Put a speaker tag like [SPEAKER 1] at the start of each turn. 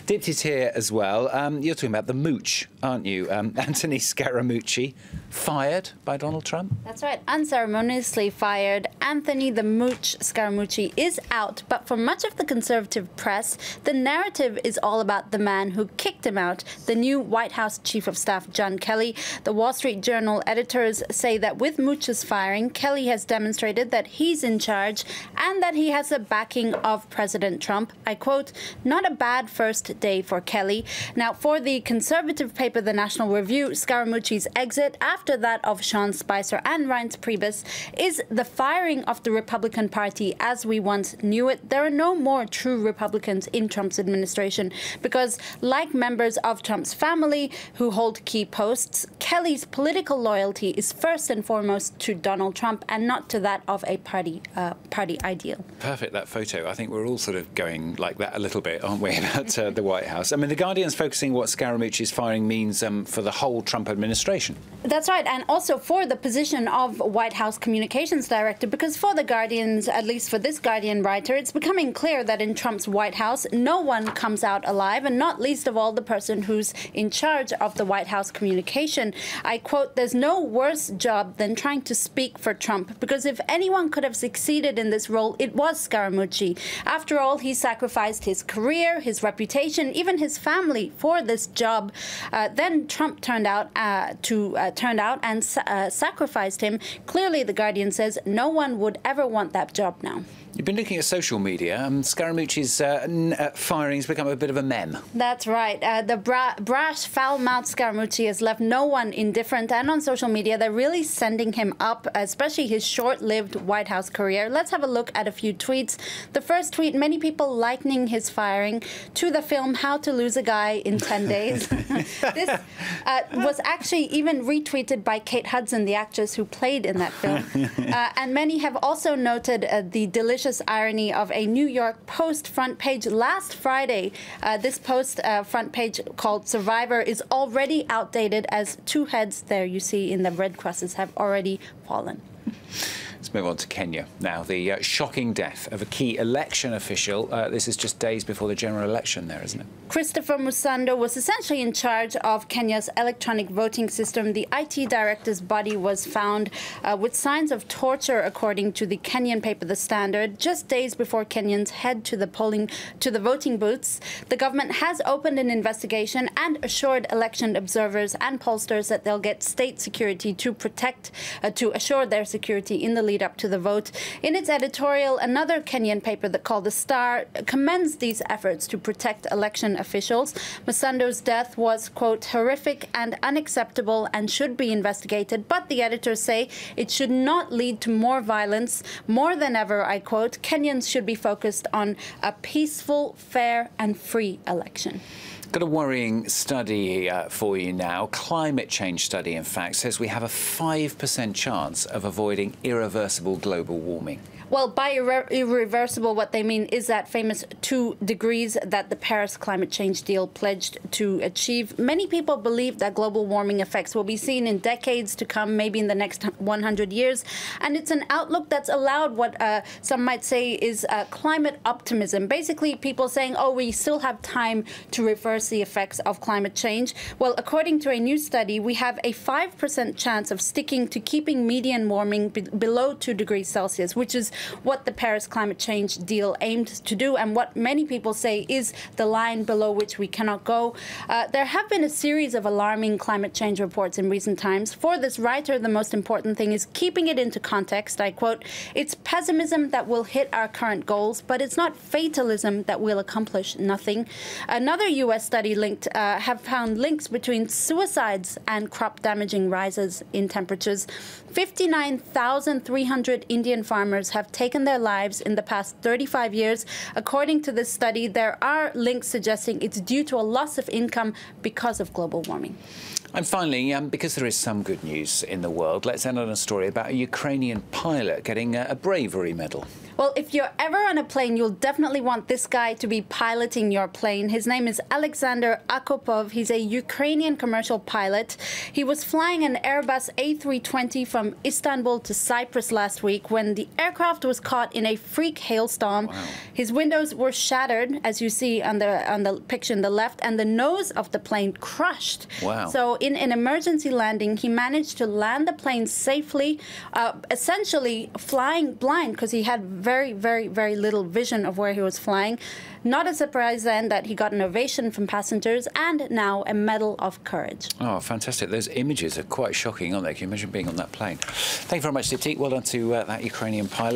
[SPEAKER 1] Dipped is here as well. You're talking about the Mooch, aren't you? Anthony Scaramucci, fired by Donald Trump?
[SPEAKER 2] That's right, unceremoniously fired. Anthony the Mooch Scaramucci is out, but for much of the conservative press, the narrative is all about the man who kicked him out, the new White House Chief of Staff, John Kelly. The Wall Street Journal editors say that with Mooch's firing, Kelly has demonstrated that he's in charge and that he has the backing of President Trump. I quote, "Not a bad first day for Kelly." Now, for the conservative paper, The National Review, Scaramucci's exit, after that of Sean Spicer and Reince Priebus, is the firing of the Republican Party as we once knew it. There are no more true Republicans in Trump's administration because, like members of Trump's family who hold key posts, Kelly's political loyalty is first and foremost to Donald Trump and not to that of a party ideal.
[SPEAKER 1] Perfect, that photo. I think we're all sort of going like that a little bit, aren't we, about the White House? I mean, The Guardian's focusing what Scaramucci's firing means for the whole Trump administration.
[SPEAKER 2] That's right, and also for the position of White House Communications Director, because for the Guardians, at least for this Guardian writer, it's becoming clear that in Trump's White House, no one comes out alive, and not least of all the person who's in charge of the White House communication. I quote, "There's no worse job than trying to speak for Trump, because if anyone could have succeeded in this role, it was Scaramucci. After all, he sacrificed his career, his reputation, even his family for this job. Then Trump turned out and sacrificed him. Clearly, the Guardian says no one would ever want that job now."
[SPEAKER 1] You've been looking at social media. Scaramucci's firing has become a bit of a meme.
[SPEAKER 2] That's right. The brash, foul-mouthed Scaramucci has left no one indifferent. And on social media, they're really sending him up, especially his short-lived White House career. Let's have a look at a few tweets. The first tweet, many people likening his firing to the film How to Lose a Guy in 10 Days. This was actually even retweeted by Kate Hudson, the actress who played in that film. And many have also noted the delicious irony of a New York Post front page last Friday. This Post front page called Survivor is already outdated as two heads there you see in the red crosses have already fallen.
[SPEAKER 1] Let's move on to Kenya now. The shocking death of a key election official. This is just days before the general election there, isn't it?
[SPEAKER 2] Christopher Musando was essentially in charge of Kenya's electronic voting system. The IT director's body was found with signs of torture, according to the Kenyan paper The Standard, just days before Kenyans head to the voting booths. The government has opened an investigation and assured election observers and pollsters that they'll get state security to assure their security in the lead up to the vote. In its editorial, another Kenyan paper called The Star commends these efforts to protect election officials. Musando's death was, quote, "horrific and unacceptable and should be investigated," but the editors say it should not lead to more violence. More than ever, I quote, "Kenyans should be focused on a peaceful, fair and free election."
[SPEAKER 1] Got a worrying study for you now. Climate change study, in fact, says we have a 5% chance of avoiding irreversible global warming.
[SPEAKER 2] Well, by irreversible, what they mean is that famous 2 degrees that the Paris climate change deal pledged to achieve. Many people believe that global warming effects will be seen in decades to come, maybe in the next 100 years. And it's an outlook that's allowed what some might say is climate optimism. Basically, people saying, oh, we still have time to reverse the effects of climate change. Well, according to a new study, we have a 5% chance of sticking to keeping median warming below 2 degrees Celsius, which is what the Paris climate change deal aimed to do and what many people say is the line below which we cannot go. There have been a series of alarming climate change reports in recent times. For this writer, the most important thing is keeping it into context. I quote, "It's pessimism that will hit our current goals, but it's not fatalism that will accomplish nothing." Another U.S. study have found links between suicides and crop-damaging rises in temperatures. 59,300 Indian farmers have taken their lives in the past 35 years. According to this study, there are links suggesting it's due to a loss of income because of global warming.
[SPEAKER 1] And finally, because there is some good news in the world, let's end on a story about a Ukrainian pilot getting a bravery medal.
[SPEAKER 2] Well, if you're ever on a plane, you'll definitely want this guy to be piloting your plane. His name is Alexander Akopov. He's a Ukrainian commercial pilot. He was flying an Airbus A320 from Istanbul to Cyprus last week when the aircraft was caught in a freak hailstorm.
[SPEAKER 1] Wow.
[SPEAKER 2] His windows were shattered, as you see on the picture on the left, and the nose of the plane crushed.
[SPEAKER 1] Wow.
[SPEAKER 2] So in an emergency landing, he managed to land the plane safely, essentially flying blind because he had very, very, very little vision of where he was flying. Not a surprise then that he got an ovation from passengers and now a medal of courage.
[SPEAKER 1] Oh, fantastic. Those images are quite shocking, aren't they? Can you imagine being on that plane? Thank you very much, Dipti. Well done to that Ukrainian pilot.